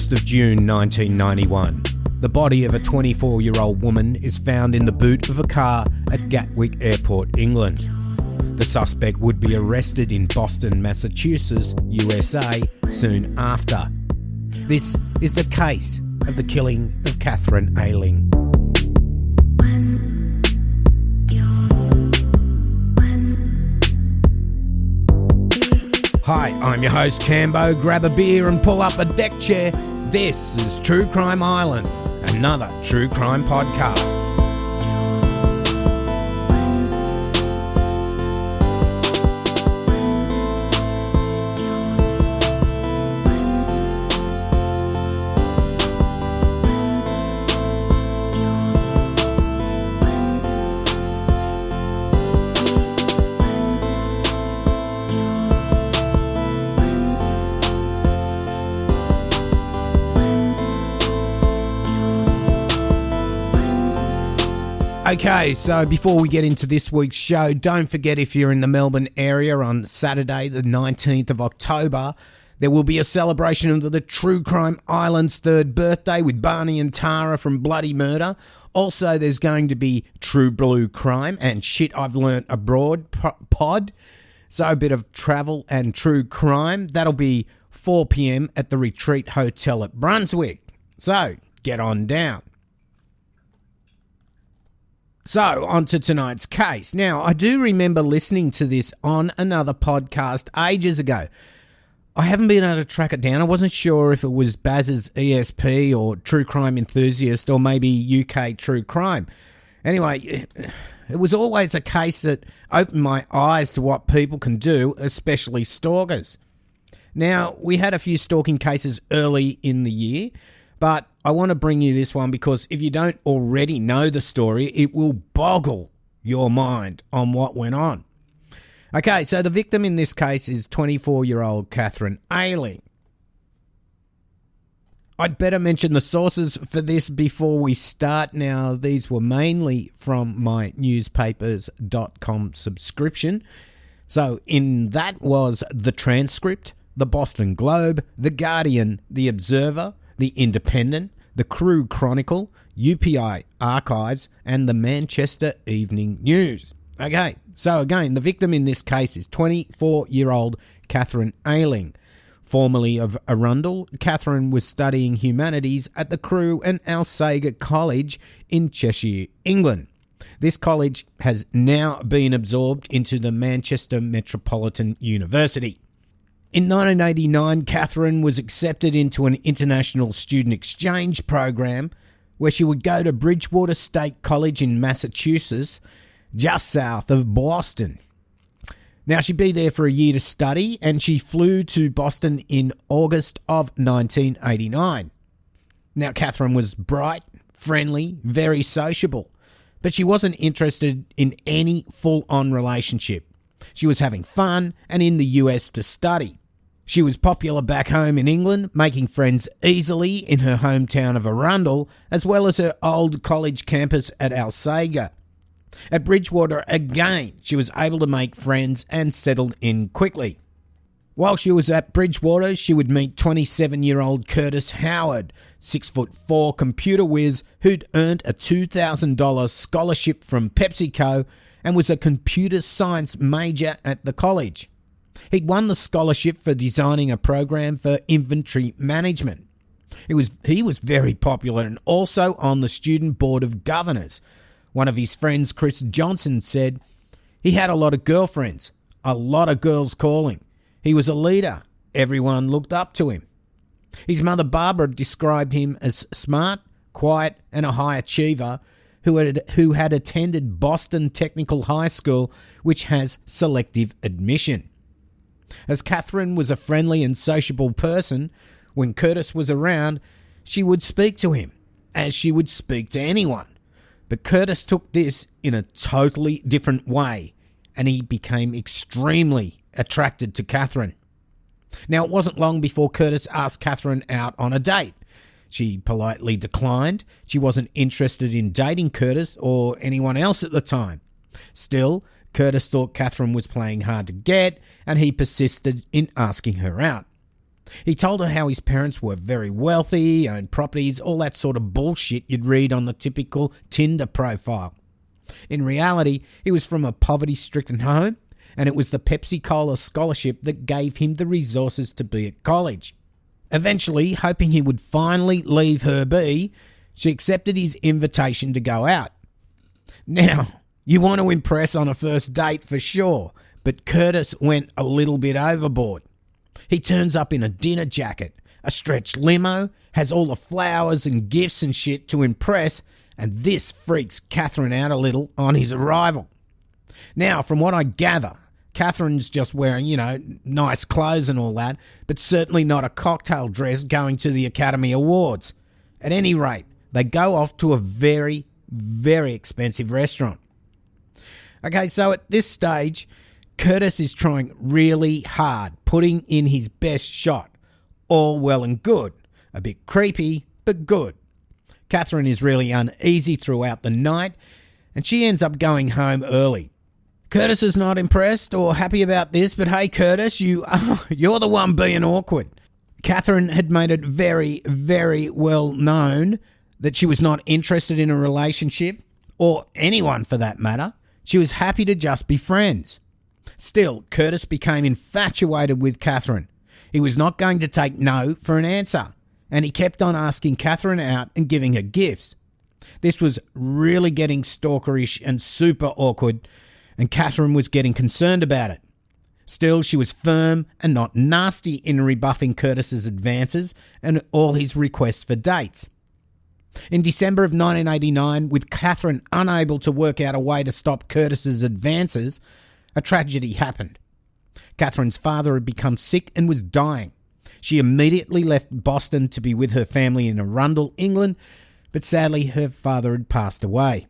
1st of June 1991. The body of a 24-year-old woman is found in the boot of a car at Gatwick Airport, England. The suspect would be arrested in Boston, Massachusetts, USA, soon after. This is the case of the killing of Catherine Ayling. Hi, I'm your host Cambo. Grab a beer and pull up a deck chair. This is True Crime Island, another true crime podcast. Okay, so before we get into this week's show, don't forget if you're in the Melbourne area on Saturday, the 19th of October, there will be a celebration of the True Crime Island's 3rd birthday with Barney and Tara from Bloody Murder. Also, there's going to be True Blue Crime and Shit I've Learnt Abroad pod. So a bit of travel and true crime. That'll be 4 p.m. at the Retreat Hotel at Brunswick. So, get on down. So, on to tonight's case. Now, I do remember listening to this on another podcast ages ago. I haven't been able to track it down. I wasn't sure if it was Baz's ESP or True Crime Enthusiast or maybe UK True Crime. Anyway, it was always a case that opened my eyes to what people can do, especially stalkers. Now, we had a few stalking cases early in the year, but I want to bring you this one because if you don't already know the story, it will boggle your mind on what went on. Okay, so the victim in this case is 24-year-old Catherine Ayling. I'd better mention the sources for this before we start. Now, these were mainly from my newspapers.com subscription. So in that was The Transcript, The Boston Globe, The Guardian, The Observer, The Independent, The Crew Chronicle, UPI Archives, and the Manchester Evening News. Okay, so again, the victim in this case is 24-year-old Catherine Ayling. Formerly of Arundel, Catherine was studying humanities at the Crewe and Alsager College in Cheshire, England. This college has now been absorbed into the Manchester Metropolitan University. In 1989, Catherine was accepted into an international student exchange program where she would go to Bridgewater State College in Massachusetts, just south of Boston. Now, she'd be there for a year to study, and she flew to Boston in August of 1989. Now, Catherine was bright, friendly, very sociable, but she wasn't interested in any full-on relationship. She was having fun and in the US to study. She was popular back home in England, making friends easily in her hometown of Arundel, as well as her old college campus at Alsager. At Bridgewater, again, she was able to make friends and settled in quickly. While she was at Bridgewater, she would meet 27-year-old Curtis Howard, 6'4" computer whiz who'd earned a $2,000 scholarship from PepsiCo and was a computer science major at the college. He'd won the scholarship for designing a program for inventory management. He was very popular and also on the student board of governors. One of his friends, Chris Johnson, said he had a lot of girlfriends, a lot of girls calling. He was a leader. Everyone looked up to him. His mother, Barbara, described him as smart, quiet, and a high achiever who had attended Boston Technical High School, which has selective admission. As Catherine was a friendly and sociable person, when Curtis was around, she would speak to him, as she would speak to anyone. But Curtis took this in a totally different way, and he became extremely attracted to Catherine. Now, it wasn't long before Curtis asked Catherine out on a date. She politely declined. She wasn't interested in dating Curtis or anyone else at the time. Still, Curtis thought Catherine was playing hard to get, and he persisted in asking her out. He told her how his parents were very wealthy, owned properties, all that sort of bullshit you'd read on the typical Tinder profile. In reality, he was from a poverty-stricken home, and it was the Pepsi-Cola scholarship that gave him the resources to be at college. Eventually, hoping he would finally leave her be, she accepted his invitation to go out. Now, you want to impress on a first date for sure, but Curtis went a little bit overboard. He turns up in a dinner jacket, a stretched limo, has all the flowers and gifts and shit to impress, and this freaks Catherine out a little on his arrival. Now, from what I gather, Catherine's just wearing, nice clothes and all that, but certainly not a cocktail dress going to the Academy Awards. At any rate, they go off to a very, very expensive restaurant. Okay, so at this stage, Curtis is trying really hard, putting in his best shot. All well and good. A bit creepy, but good. Catherine is really uneasy throughout the night, and she ends up going home early. Curtis is not impressed or happy about this, but hey Curtis, you're the one being awkward. Catherine had made it very, very well known that she was not interested in a relationship, or anyone for that matter. She was happy to just be friends. Still, Curtis became infatuated with Catherine. He was not going to take no for an answer, and he kept on asking Catherine out and giving her gifts. This was really getting stalkerish and super awkward, and Catherine was getting concerned about it. Still, she was firm and not nasty in rebuffing Curtis's advances and all his requests for dates. In December of 1989, with Catherine unable to work out a way to stop Curtis's advances, a tragedy happened. Catherine's father had become sick and was dying. She immediately left Boston to be with her family in Arundel, England, but sadly her father had passed away.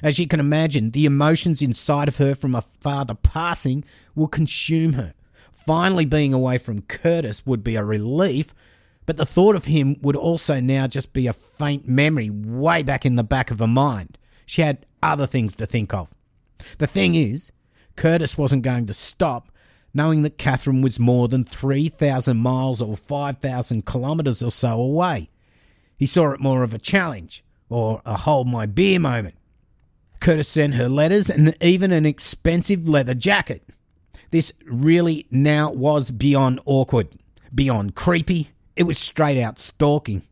As you can imagine, the emotions inside of her from a father passing will consume her. Finally being away from Curtis would be a relief, but the thought of him would also now just be a faint memory way back in the back of her mind. She had other things to think of. The thing is, Curtis wasn't going to stop, knowing that Catherine was more than 3,000 miles or 5,000 kilometres or so away. He saw it more of a challenge, or a hold my beer moment. Curtis sent her letters and even an expensive leather jacket. This really now was beyond awkward, beyond creepy. It was straight out stalking.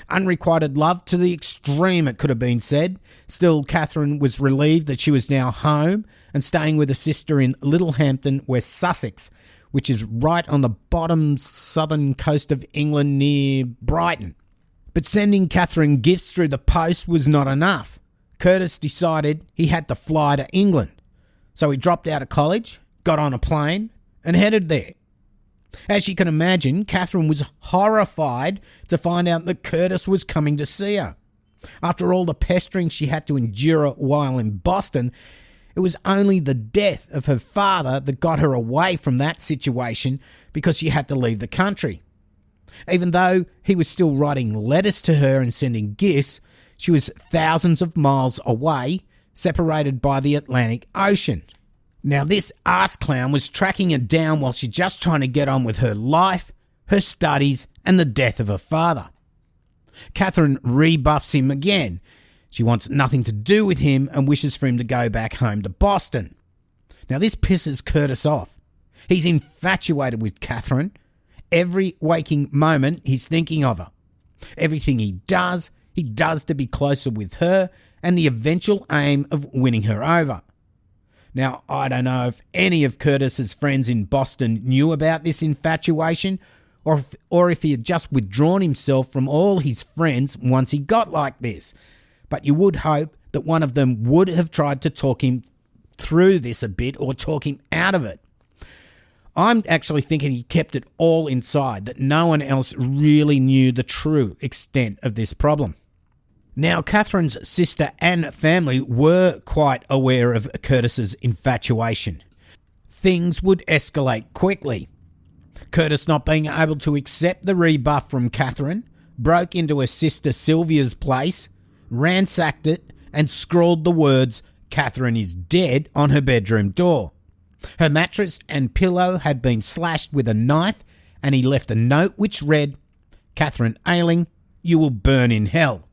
Unrequited love to the extreme, it could have been said. Still, Catherine was relieved that she was now home and staying with a sister in Littlehampton, West Sussex, which is right on the bottom southern coast of England near Brighton. But sending Catherine gifts through the post was not enough. Curtis decided he had to fly to England. So he dropped out of college, got on a plane, and headed there. As you can imagine, Catherine was horrified to find out that Curtis was coming to see her. After all the pestering she had to endure while in Boston, it was only the death of her father that got her away from that situation because she had to leave the country. Even though he was still writing letters to her and sending gifts, she was thousands of miles away, separated by the Atlantic Ocean. Now this arse clown was tracking her down while she's just trying to get on with her life, her studies, and the death of her father. Catherine rebuffs him again. She wants nothing to do with him and wishes for him to go back home to Boston. Now this pisses Curtis off. He's infatuated with Catherine. Every waking moment he's thinking of her. Everything he does to be closer with her and the eventual aim of winning her over. Now, I don't know if any of Curtis's friends in Boston knew about this infatuation or if he had just withdrawn himself from all his friends once he got like this. But you would hope that one of them would have tried to talk him through this a bit or talk him out of it. I'm actually thinking he kept it all inside, that no one else really knew the true extent of this problem. Now, Catherine's sister and family were quite aware of Curtis's infatuation. Things would escalate quickly. Curtis, not being able to accept the rebuff from Catherine, broke into her sister Sylvia's place, ransacked it, and scrawled the words, "Catherine is dead," on her bedroom door. Her mattress and pillow had been slashed with a knife, and he left a note which read, "Catherine Ayling, you will burn in hell."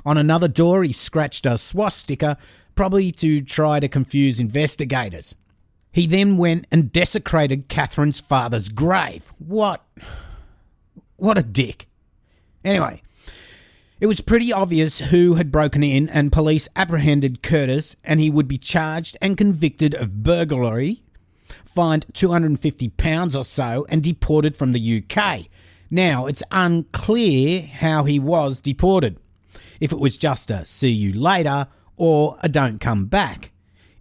On another door, he scratched a swastika, probably to try to confuse investigators. He then went and desecrated Catherine's father's grave. What a dick. Anyway, it was pretty obvious who had broken in, and police apprehended Curtis, and he would be charged and convicted of burglary, fined £250 or so, and deported from the UK. Now, it's unclear how he was deported, if it was just a "see you later" or a "don't come back."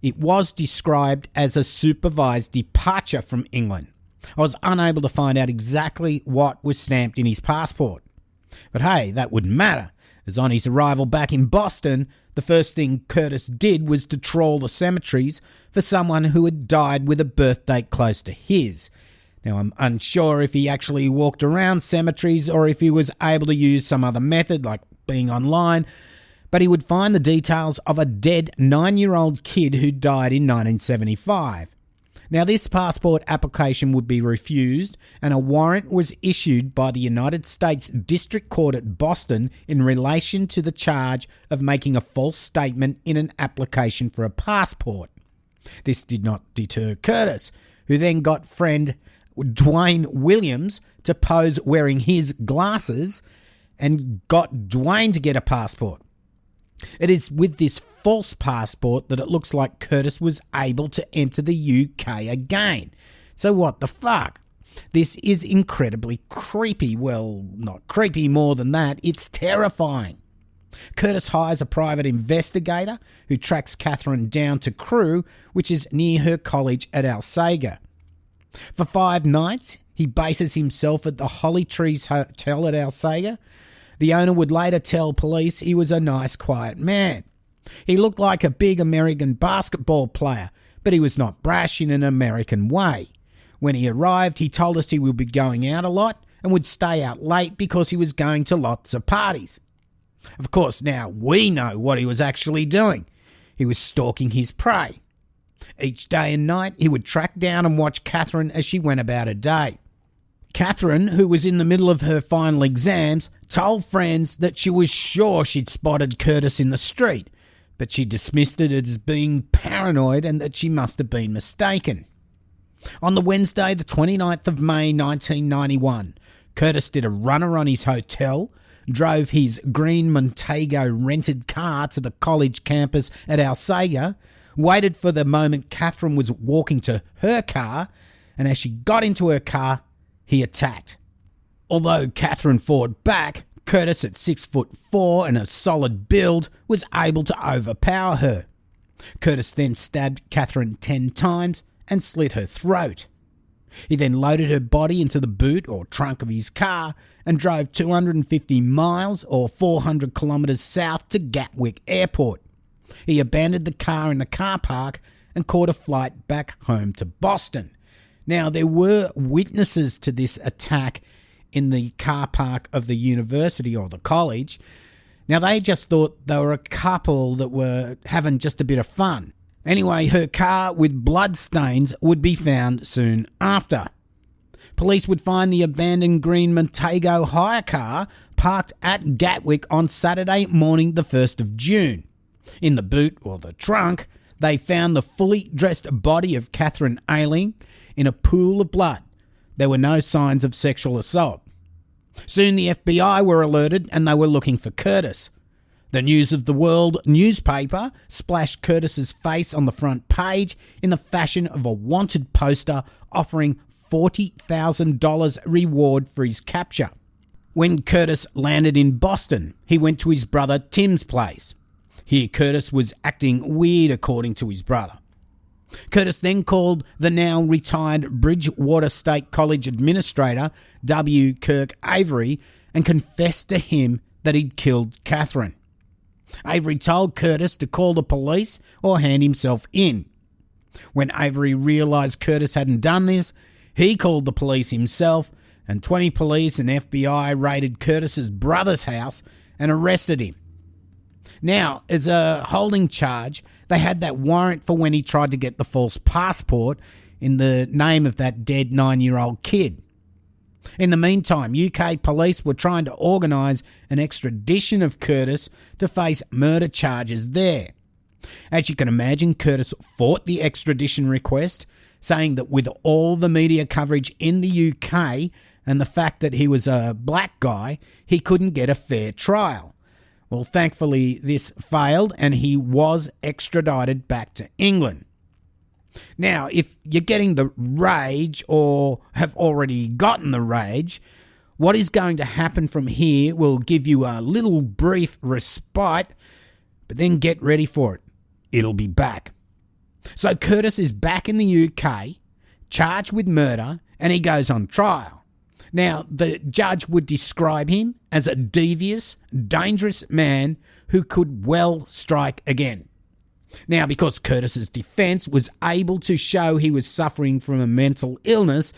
It was described as a supervised departure from England. I was unable to find out exactly what was stamped in his passport. But hey, that wouldn't matter, as on his arrival back in Boston, the first thing Curtis did was to trawl the cemeteries for someone who had died with a birth date close to his. Now, I'm unsure if he actually walked around cemeteries or if he was able to use some other method, like being online, but he would find the details of a dead 9-year-old kid who died in 1975. Now, this passport application would be refused, and a warrant was issued by the United States District Court at Boston in relation to the charge of making a false statement in an application for a passport. This did not deter Curtis, who then got friend Dwayne Williams to pose wearing his glasses and got Dwayne to get a passport. It is with this false passport that it looks like Curtis was able to enter the UK again. So what the fuck? This is incredibly creepy. Well, not creepy, more than that, it's terrifying. Curtis hires a private investigator who tracks Catherine down to Crewe, which is near her college at Alsager. For 5 nights, he bases himself at the Holly Trees Hotel at Alsager. The owner would later tell police he was a nice, quiet man. He looked like a big American basketball player, but he was not brash in an American way. When he arrived, he told us he would be going out a lot and would stay out late because he was going to lots of parties. Of course, now we know what he was actually doing. He was stalking his prey. Each day and night, he would track down and watch Catherine as she went about her day. Catherine, who was in the middle of her final exams, told friends that she was sure she'd spotted Curtis in the street, but she dismissed it as being paranoid and that she must have been mistaken. On the Wednesday, the 29th of May 1991, Curtis did a runner on his hotel, drove his green Montego rented car to the college campus at Alsager, waited for the moment Catherine was walking to her car, and as she got into her car, he attacked. Although Catherine fought back, Curtis, at 6'4" and a solid build, was able to overpower her. Curtis then stabbed Catherine 10 times and slit her throat. He then loaded her body into the boot or trunk of his car and drove 250 miles or 400 kilometres south to Gatwick Airport. He abandoned the car in the car park and caught a flight back home to Boston. Now, there were witnesses to this attack in the car park of the university or the college. Now, they just thought they were a couple that were having just a bit of fun. Anyway, her car with blood stains would be found soon after. Police would find the abandoned green Montego hire car parked at Gatwick on Saturday morning, the 1st of June. In the boot or the trunk, they found the fully dressed body of Catherine Ayling in a pool of blood. There were no signs of sexual assault. Soon the FBI were alerted and they were looking for Curtis. The News of the World newspaper splashed Curtis's face on the front page in the fashion of a wanted poster offering $40,000 reward for his capture. When Curtis landed in Boston, he went to his brother Tim's place. Here Curtis was acting weird, according to his brother. Curtis then called the now retired Bridgewater State College administrator, W. Kirk Avery, and confessed to him that he'd killed Catherine. Avery told Curtis to call the police or hand himself in. When Avery realised Curtis hadn't done this, he called the police himself, and 20 police and FBI raided Curtis's brother's house and arrested him. Now, as a holding charge, they had that warrant for when he tried to get the false passport in the name of that dead 9-year-old kid. In the meantime, UK police were trying to organise an extradition of Curtis to face murder charges there. As you can imagine, Curtis fought the extradition request, saying that with all the media coverage in the UK and the fact that he was a black guy, he couldn't get a fair trial. Well, thankfully this failed and he was extradited back to England. Now, if you're getting the rage or have already gotten the rage, what is going to happen from here will give you a little brief respite, but then get ready for it. It'll be back. So Curtis is back in the UK, charged with murder, and he goes on trial. Now, the judge would describe him as a devious, dangerous man who could well strike again. Now, because Curtis's defence was able to show he was suffering from a mental illness,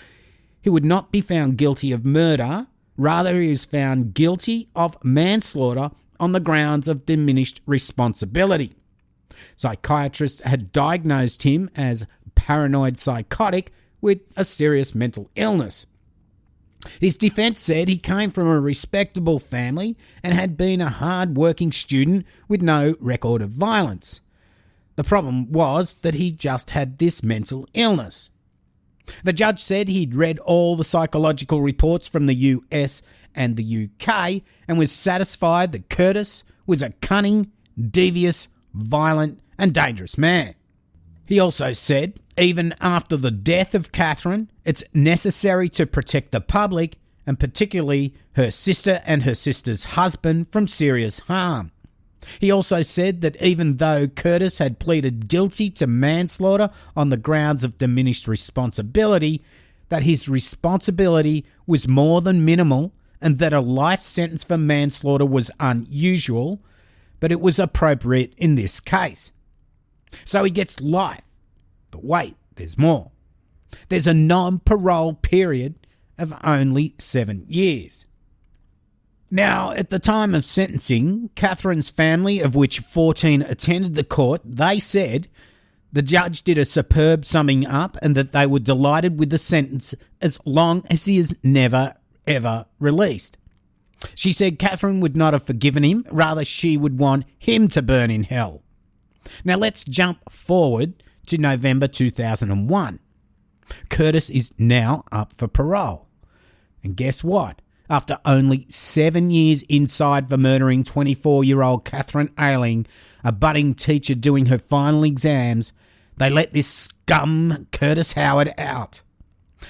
he would not be found guilty of murder. Rather, he was found guilty of manslaughter on the grounds of diminished responsibility. Psychiatrists had diagnosed him as paranoid psychotic with a serious mental illness. His defence said he came from a respectable family and had been a hard-working student with no record of violence. The problem was that he just had this mental illness. The judge said he'd read all the psychological reports from the US and the UK and was satisfied that Curtis was a cunning, devious, violent and dangerous man. He also said, even after the death of Catherine, it's necessary to protect the public and particularly her sister and her sister's husband from serious harm. He also said that even though Curtis had pleaded guilty to manslaughter on the grounds of diminished responsibility, that his responsibility was more than minimal and that a life sentence for manslaughter was unusual, but it was appropriate in this case. So he gets life. But wait, there's more. There's a non-parole period of only 7 years. Now, at the time of sentencing, Catherine's family, of which 14 attended the court, they said the judge did a superb summing up and that they were delighted with the sentence as long as he is never, ever released. She said Catherine would not have forgiven him, rather she would want him to burn in hell. Now let's jump forward to November 2001. Curtis is now up for parole. And guess what? After only 7 years inside for murdering 24-year-old Catherine Ayling, a budding teacher doing her final exams, they let this scum Curtis Howard out.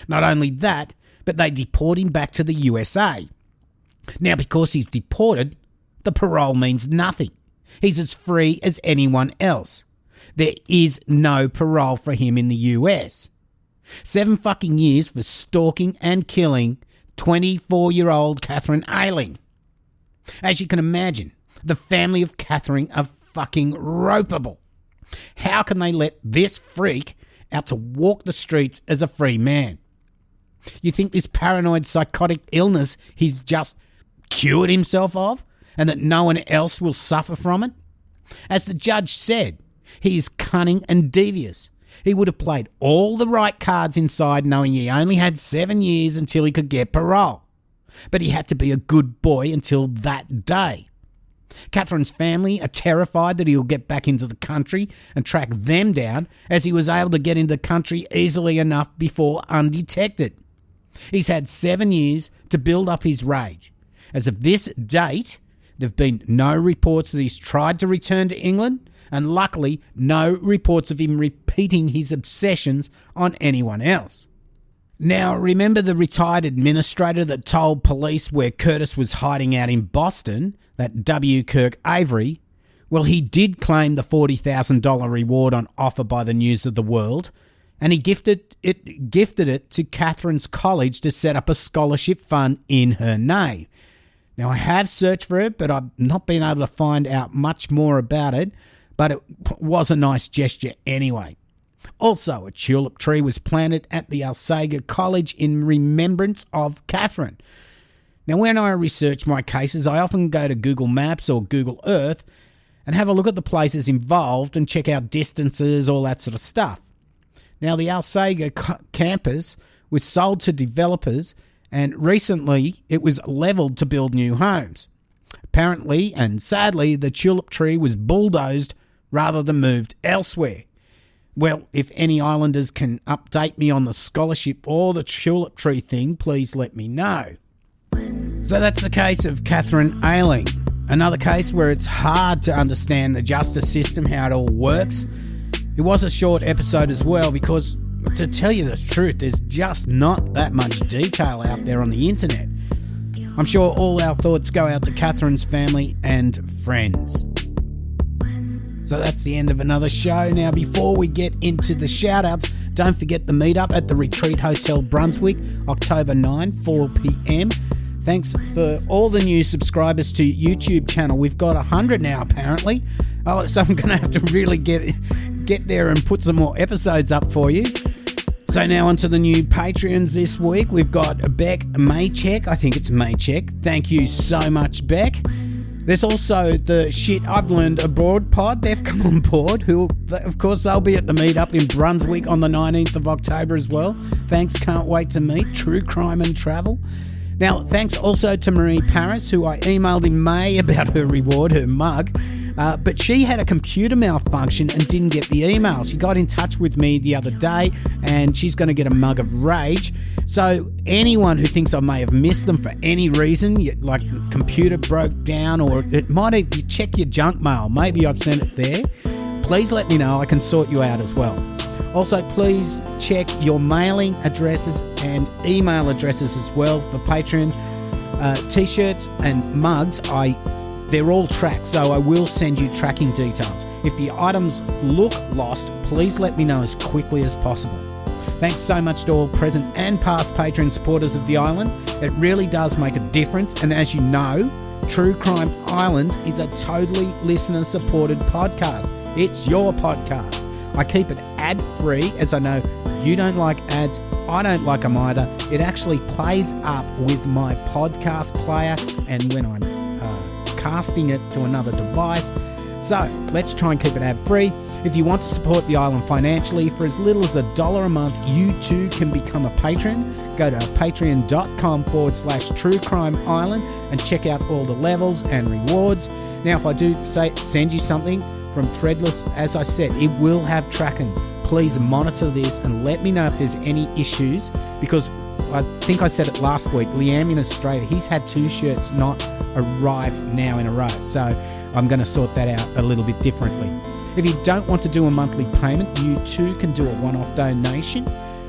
Not only that, but they deport him back to the USA. Now, because he's deported, the parole means nothing. He's as free as anyone else. There is no parole for him in the US. 7 fucking years for stalking and killing 24-year-old Catherine Ayling. As you can imagine, the family of Catherine are fucking ropeable. How can they let this freak out to walk the streets as a free man? You think this paranoid psychotic illness he's just cured himself of and that no one else will suffer from it? As the judge said, he is cunning and devious. He would have played all the right cards inside knowing he only had 7 years until he could get parole. But he had to be a good boy until that day. Catherine's family are terrified that he'll get back into the country and track them down, as he was able to get into the country easily enough before undetected. He's had 7 years to build up his rage. As of this date, there have been no reports that he's tried to return to England, and luckily no reports of him repeating his obsessions on anyone else. Now, remember the retired administrator that told police where Curtis was hiding out in Boston, that W. Kirk Avery? Well, he did claim the $40,000 reward on offer by the News of the World, and he gifted it to Catherine's college to set up a scholarship fund in her name. Now, I have searched for it, but I've not been able to find out much more about it, but it was a nice gesture anyway. Also, a tulip tree was planted at the Alsager College in remembrance of Catherine. Now, when I research my cases, I often go to Google Maps or Google Earth and have a look at the places involved and check out distances, all that sort of stuff. Now, the Alsager campus was sold to developers and recently it was levelled to build new homes. Apparently, and sadly, the tulip tree was bulldozed rather than moved elsewhere. Well, if any islanders can update me on the scholarship or the tulip tree thing, please let me know. So that's the case of Catherine Ayling. Another case where it's hard to understand the justice system, how it all works. It was a short episode as well because, to tell you the truth, there's just not that much detail out there on the internet. I'm sure all our thoughts go out to Catherine's family and friends. So that's the end of another show. Now, before we get into the shout-outs, don't forget the meetup at the Retreat Hotel Brunswick, October 9, 4 p.m. Thanks for all the new subscribers to YouTube channel. We've got 100 now, apparently. Oh, so I'm going to have to really get there and put some more episodes up for you. So now onto the new Patreons this week. We've got Beck Maycheck. I think it's Maycheck. Thank you so much, Beck. There's also the Shit I've Learned Abroad pod. They've come on board. Of course, they'll be at the meetup in Brunswick on the 19th of October as well. Thanks, can't wait to meet. True Crime and Travel. Now, thanks also to Marie Paris, who I emailed in May about her reward, her mug. But she had a computer malfunction and didn't get the email. She got in touch with me the other day and she's going to get a mug of rage. So anyone who thinks I may have missed them for any reason, like computer broke down or it might have, you check your junk mail, maybe I've sent it there, please let me know. I can sort you out as well. Also, please check your mailing addresses and email addresses as well for Patreon. T-shirts and mugs, they're all tracked, so I will send you tracking details. If the items look lost, please let me know as quickly as possible. Thanks so much to all present and past Patreon supporters of the island. It really does make a difference, and as you know, True Crime Island is a totally listener-supported podcast. It's your podcast. I keep it ad-free, as I know you don't like ads, I don't like them either. It actually plays up with my podcast player, and when I'm casting it to another device. So let's try and keep it ad-free. If you want to support the island financially, for as little as $1 a month, you too can become a patron. Go to patreon.com/True Crime Island and check out all the levels and rewards. Now, if I do send you something from Threadless, as I said, it will have tracking. Please monitor this and let me know if there's any issues, because I think I said it last week, Liam in Australia, he's had 2 shirts not arrive now in a row. So I'm going to sort that out a little bit differently. If you don't want to do a monthly payment, you too can do a one-off donation.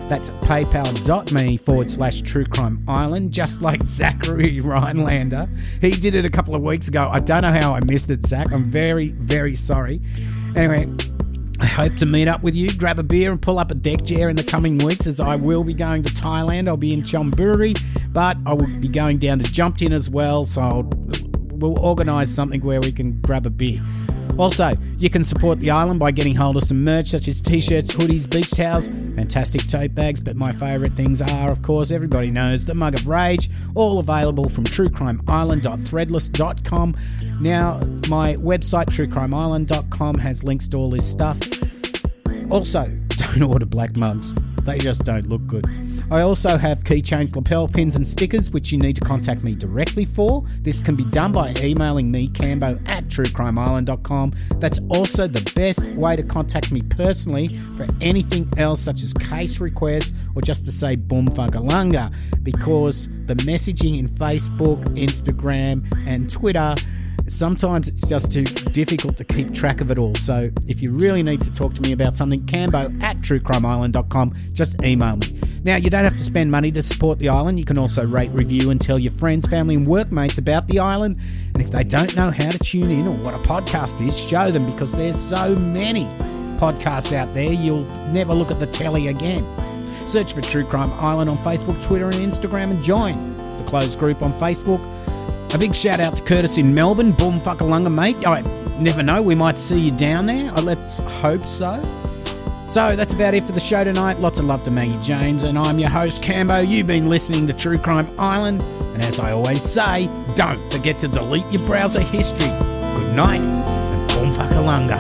That's paypal.me/True Crime Island, just like Zachary Rhinelander. He did it a couple of weeks ago. I don't know how I missed it, Zach. I'm very, very sorry. Anyway, I hope to meet up with you, grab a beer and pull up a deck chair in the coming weeks, as I will be going to Thailand. I'll be in Chonburi, but I will be going down to Jumptin as well, so we'll organise something where we can grab a beer. Also, you can support the island by getting hold of some merch such as t-shirts, hoodies, beach towels, fantastic tote bags, but my favourite things are, of course, everybody knows, the Mug of Rage, all available from truecrimeisland.threadless.com. Now, my website, truecrimeisland.com, has links to all this stuff. Also, don't order black mugs. They just don't look good. I also have keychains, lapel pins and stickers, which you need to contact me directly for. This can be done by emailing me, cambo@truecrimeisland.com. That's also the best way to contact me personally for anything else, such as case requests or just to say boom fuckalunga, because the messaging in Facebook, Instagram and Twitter, sometimes it's just too difficult to keep track of it all. So if you really need to talk to me about something, cambo@truecrimeisland.com, just email me. Now, you don't have to spend money to support the island. You can also rate, review and tell your friends, family and workmates about the island. And if they don't know how to tune in or what a podcast is, show them, because there's so many podcasts out there, you'll never look at the telly again. Search for True Crime Island on Facebook, Twitter and Instagram and join the closed group on Facebook. A big shout out to Curtis in Melbourne. Boom fuckalunga, mate. I never know, we might see you down there. Let's hope so. So that's about it for the show tonight. Lots of love to Maggie James, and I'm your host, Cambo. You've been listening to True Crime Island, and as I always say, don't forget to delete your browser history. Good night, and boom fuckalunga.